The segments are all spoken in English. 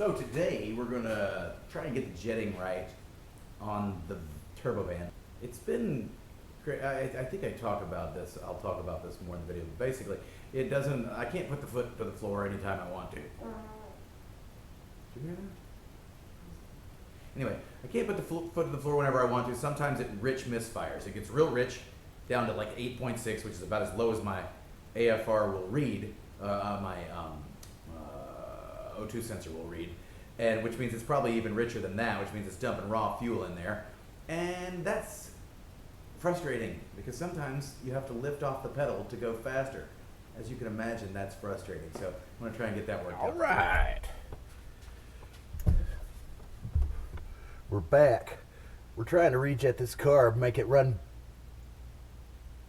So today we're gonna try and get the jetting right on the turbo van. It's been great. I think I talk about this. I'll talk about this more in the video. But basically, it doesn't. I can't put the foot to the floor anytime I want to. Did you hear that? Anyway, I can't put the foot to the floor whenever I want to. Sometimes it rich misfires. It gets real rich, down to like 8.6, which is about as low as my AFR will read. My O2 sensor will read, and which means it's probably even richer than that, which means it's dumping raw fuel in there, and that's frustrating because sometimes you have to lift off the pedal to go faster. As you can imagine, that's frustrating. So I'm going to try and get that worked out. All right. We're back. We're trying to rejet this carb, make it run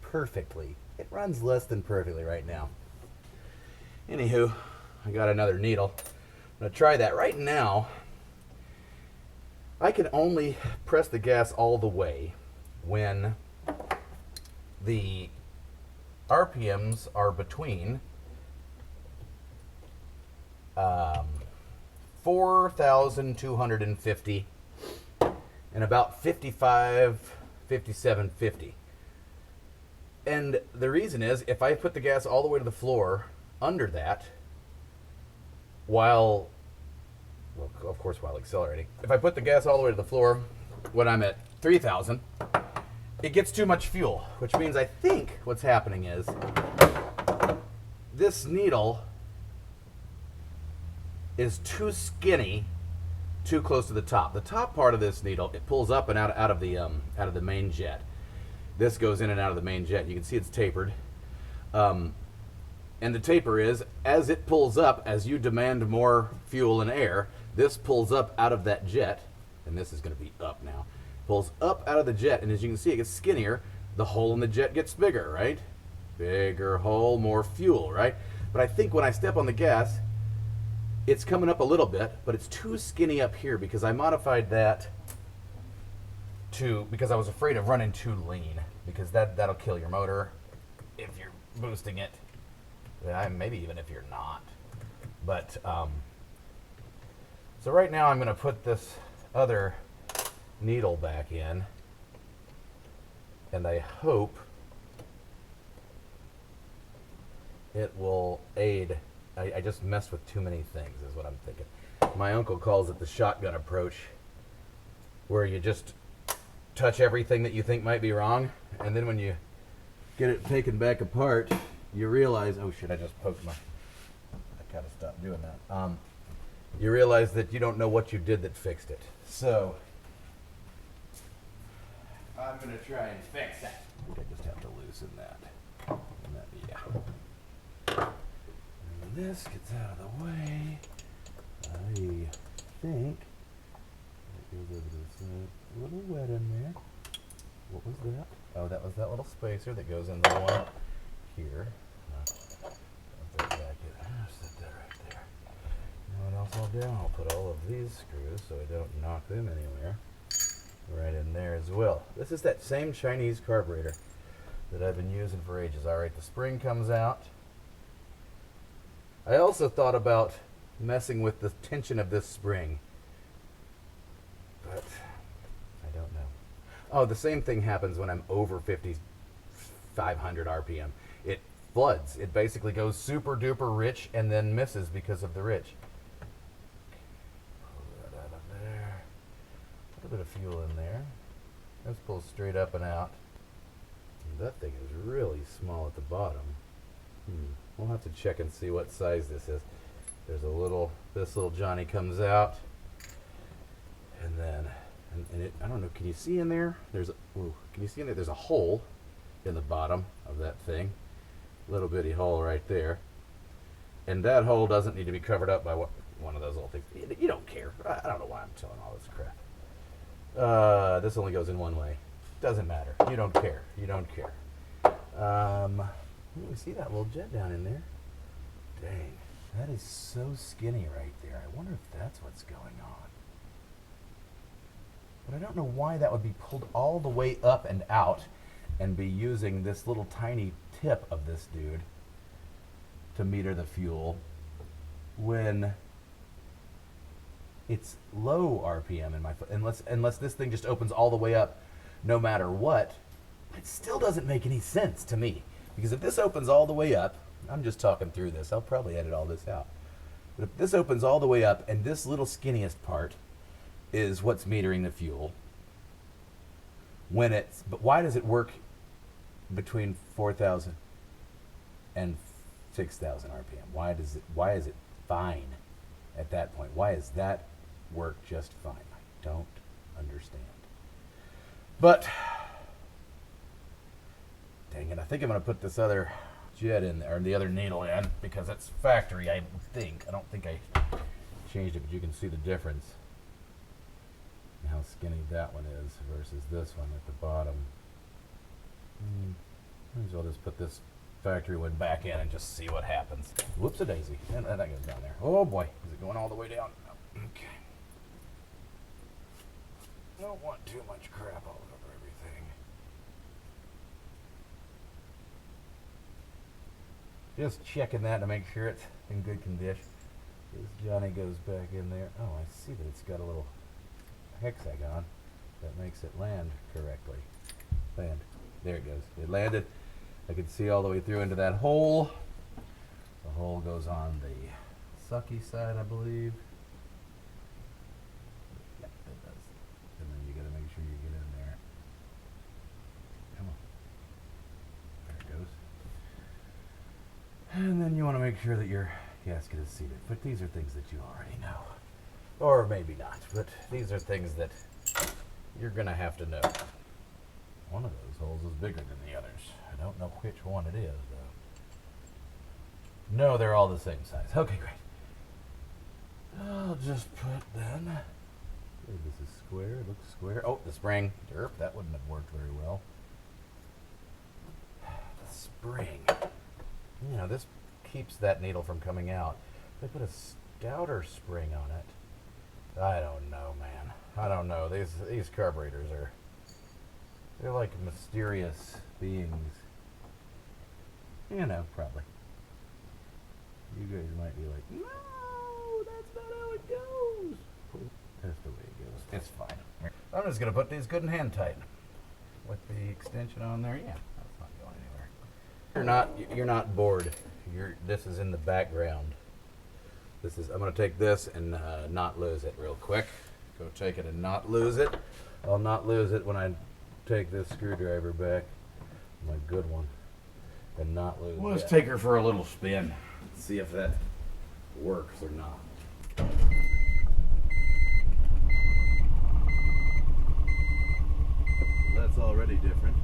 perfectly. It runs less than perfectly right now. Anywho, I got another needle. I'm going to try that. Right now, I can only press the gas all the way when the RPMs are between 4,250 and about 55, 57.50. And the reason is, if I put the gas all the way to the floor under that, while accelerating, if I put the gas all the way to the floor when I'm at 3,000, it gets too much fuel, which means I think what's happening is this needle is too skinny, too close to the top. The top part of this needle, it pulls up and out of the main jet. This goes in and out of the main jet. You can see it's tapered. And the taper is, as it pulls up, as you demand more fuel and air, this pulls up out of that jet, and this is going to be up now, pulls up out of the jet, and as you can see, it gets skinnier. The hole in the jet gets bigger, right? Bigger hole, more fuel, right? But I think when I step on the gas, it's coming up a little bit, but it's too skinny up here because I modified that because I was afraid of running too lean, because that'll kill your motor if you're boosting it. Maybe even if you're not. But, so right now I'm going to put this other needle back in, and I hope it will aid. I just messed with too many things, is what I'm thinking. My uncle calls it the shotgun approach, where you just touch everything that you think might be wrong, and then when you get it taken back apart, you realize, oh shit, I just poked I gotta stop doing that. You realize that you don't know what you did that fixed it. So, I'm gonna try and fix that. I think I just have to loosen that. Yeah. And this gets out of the way. I think it goes over to the side. A little wet in there. What was that? Oh, that was that little spacer that goes in the one here. Set that right there. You know what else I'll do? I'll put all of these screws so I don't knock them anywhere right in there as well. This is that same Chinese carburetor that I've been using for ages. Alright, the spring comes out. I also thought about messing with the tension of this spring, but I don't know. Oh, the same thing happens when I'm over 5,500 RPM. It floods. It basically goes super duper rich and then misses because of the rich. Pull that out of there. A little bit of fuel in there. Let's pull straight up and out. And that thing is really small at the bottom. We'll have to check and see what size this is. There's this little Johnny comes out, and then, I don't know, can you see in there? Can you see in there? There's a hole in the bottom of that thing. Little bitty hole right there. And that hole doesn't need to be covered up by one of those little things. You don't care. I don't know why I'm telling all this crap. This only goes in one way. Doesn't matter. You don't care. You don't care. You see that little jet down in there? Dang. That is so skinny right there. I wonder if that's what's going on. But I don't know why that would be pulled all the way up and out and be using this little tiny tip of this dude to meter the fuel when It's low RPM in my foot. Unless this thing just opens all the way up no matter what, it still doesn't make any sense to me. Because if this opens all the way up, I'm just talking through this, I'll probably edit all this out. But if this opens all the way up and this little skinniest part is what's metering the fuel, but why does it work between 4,000 and 6,000 RPM? Why is it fine at that point? Why is that work just fine? I don't understand. But dang it, I think I'm going to put this other jet in there, or the other needle in, because it's factory, I think. I don't think I changed it, but you can see the difference in how skinny that one is versus this one at the bottom. Might as well just put this factory one back in and just see what happens. Whoops-a-daisy. And that goes down there. Oh boy, is it going all the way down? Okay. Don't want too much crap all over everything. Just checking that to make sure it's in good condition. As Johnny goes back in there. Oh, I see that it's got a little hexagon that makes it land correctly. Land. There it goes. It landed. I can see all the way through into that hole. The hole goes on the sucky side, I believe. Yeah, it does. And then you got to make sure you get in there. Come on. There it goes. And then you want to make sure that your gasket is seated. But these are things that you already know. Or maybe not. But these are things that you're going to have to know. One of those holes is bigger than the others. I don't know which one it is, though. No, they're all the same size. Okay, great. I'll just put then. Okay, this is square. It looks square. Oh, the spring. Derp, that wouldn't have worked very well. The spring. You know, this keeps that needle from coming out. They put a stouter spring on it. I don't know, man. I don't know. These carburetors they're like mysterious beings. You know, probably. You guys might be like, no, that's not how it goes. That's the way it goes. It's fine. I'm just going to put these good and hand tight. With the extension on there, yeah, that's not going anywhere. You're not bored. This is in the background. I'm going to take this and not lose it real quick. Go take it and not lose it. I'll not lose it when I take this screwdriver back, my good one, and not lose it. Let's take her for a little spin. See if that works or not. That's already different.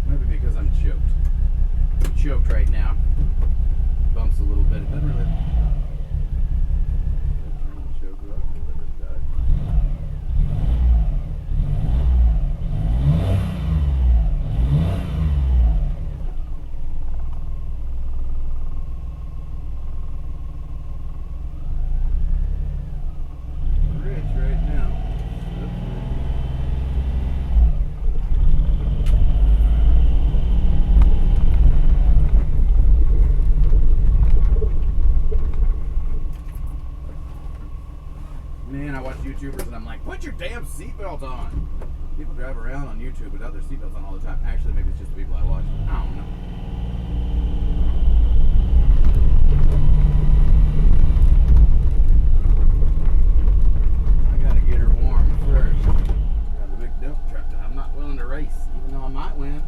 Maybe because I'm choked. I'm choked right now. Bumps a little bit. It doesn't really. Turn the choke off and let it die. Rich right now. Man, I watch YouTubers and I'm like, put your damn seatbelt on. People drive around on YouTube without their seatbelts on all the time. Actually, maybe it's just the people I watch. I don't know. I gotta get her warm first. Got the big dump truck that I'm not willing to race, even though I might win.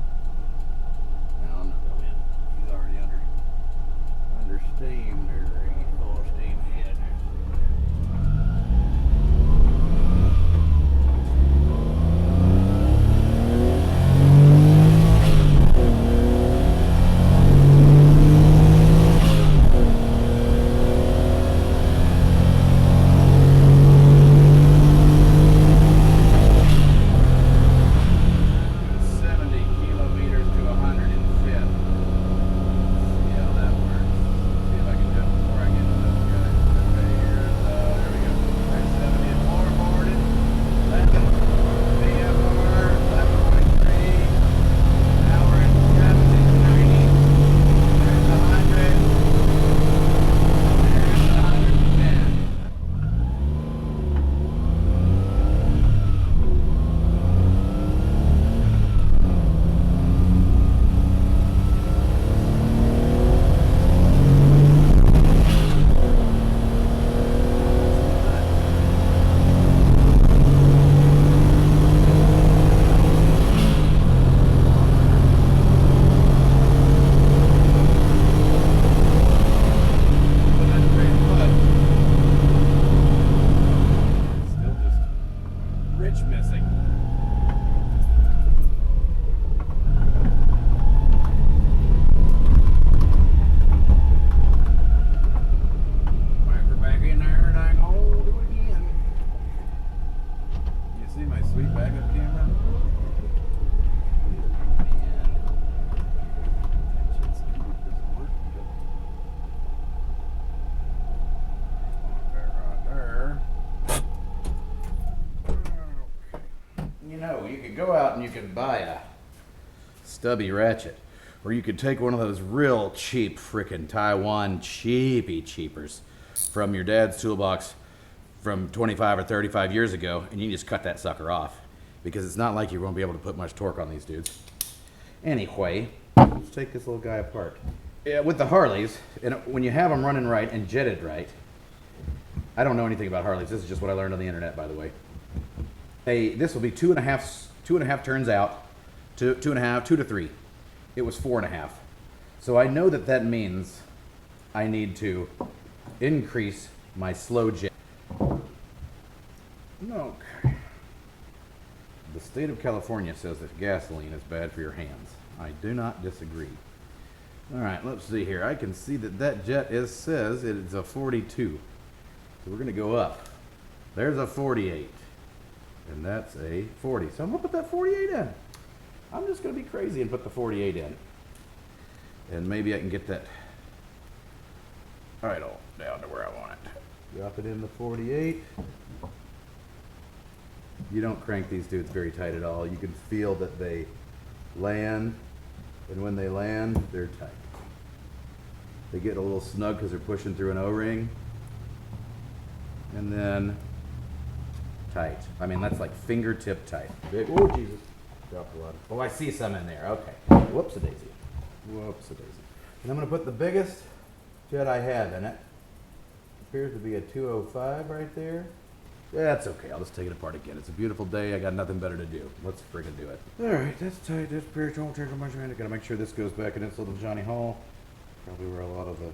No, I'm not gonna win. He's already under steam there. He's full steam ahead. Kilometers to 105. See how that works. See if I can jump you could go out and you could buy a stubby ratchet, or you could take one of those real cheap frickin' Taiwan cheapers from your dad's toolbox from 25 or 35 years ago, and you can just cut that sucker off, because it's not like you won't be able to put much torque on these dudes. Anyway, let's take this little guy apart. Yeah, with the Harleys, and when you have them running right and jetted right, I don't know anything about Harleys. This is just what I learned on the internet, by the way. This will be two and a half turns out, two to three. It was 4.5. So I know that means I need to increase my slow jet. Okay. The state of California says that gasoline is bad for your hands. I do not disagree. All right, let's see here. I can see that jet says it is a 42. So we're going to go up. There's a 48. And that's a 40. So I'm going to put that 48 in. I'm just going to be crazy and put the 48 in. And maybe I can get that right all down to where I want it. Drop it in the 48. You don't crank these dudes very tight at all. You can feel that they land, and when they land, they're tight. They get a little snug because they're pushing through an O-ring. And then tight. I mean, that's like fingertip tight. Big, oh Jesus, dropped a lot. Oh, I see some in there. Okay. Whoops-a-daisy. Whoops-a-daisy. And I'm going to put the biggest jet I have in it. Appears to be a 205 right there. Yeah, that's okay. I'll just take it apart again. It's a beautiful day. I got nothing better to do. Let's friggin' do it. All right, that's tight. That's pretty don't take much man. I gotta make sure this goes back in its little Johnny Hall. Probably where a lot of the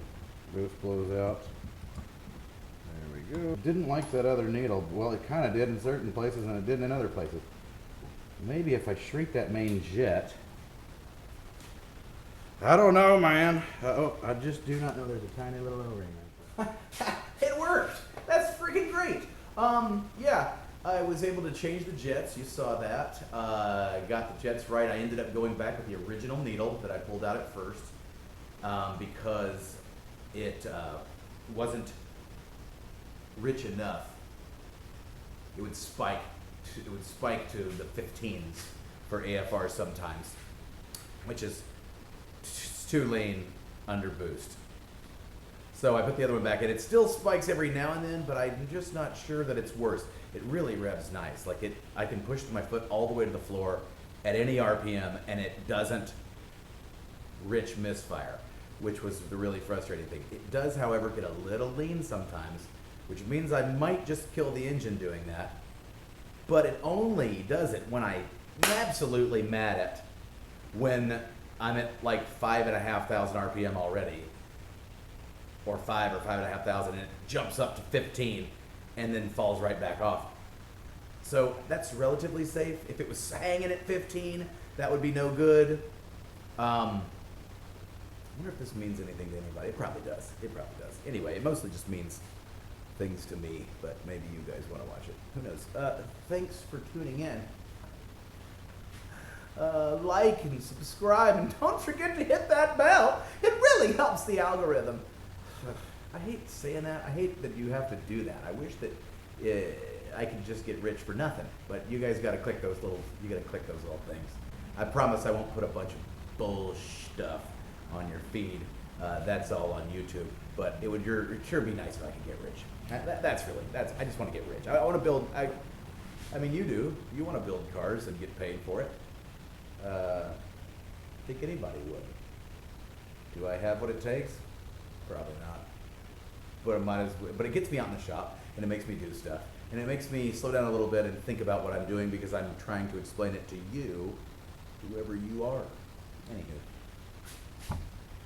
boost blows out. There we go. Didn't like that other needle. Well, it kind of did in certain places and it didn't in other places. Maybe if I shrink that main jet. I don't know, man. Oh, I just do not know there's a tiny little O-ring. It worked. That's freaking great. Yeah, I was able to change the jets. You saw that. Got the jets right. I ended up going back with the original needle that I pulled out at first because it wasn't rich enough. It would spike to the 15s for AFR sometimes, which is too lean under boost. So I put the other one back in. It still spikes every now and then, but I'm just not sure that it's worse. It really revs nice. Like I can push my foot all the way to the floor at any RPM, and it doesn't rich misfire, which was the really frustrating thing. It does, however, get a little lean sometimes, which means I might just kill the engine doing that. But it only does it when I'm absolutely mad at when I'm at like 5,500 RPM already. Or 5 or 5,500, and it jumps up to 15 and then falls right back off. So that's relatively safe. If it was hanging at 15, that would be no good. I wonder if this means anything to anybody. It probably does. It probably does. Anyway, it mostly just means things to me, but maybe you guys want to watch it. Who knows? Thanks for tuning in. Like and subscribe, and don't forget to hit that bell. It really helps the algorithm. I hate saying that. I hate that you have to do that. I wish that I could just get rich for nothing. But you guys got to click those little. You got to click those little things. I promise I won't put a bunch of bull stuff on your feed. That's all on YouTube. But it would sure be nice if I could get rich. That's. I just want to get rich. I want to build. I mean, you do. You want to build cars and get paid for it. I think anybody would. Do I have what it takes? Probably not. But but it gets me out in the shop, and it makes me do stuff, and it makes me slow down a little bit and think about what I'm doing because I'm trying to explain it to you, whoever you are. Anywho.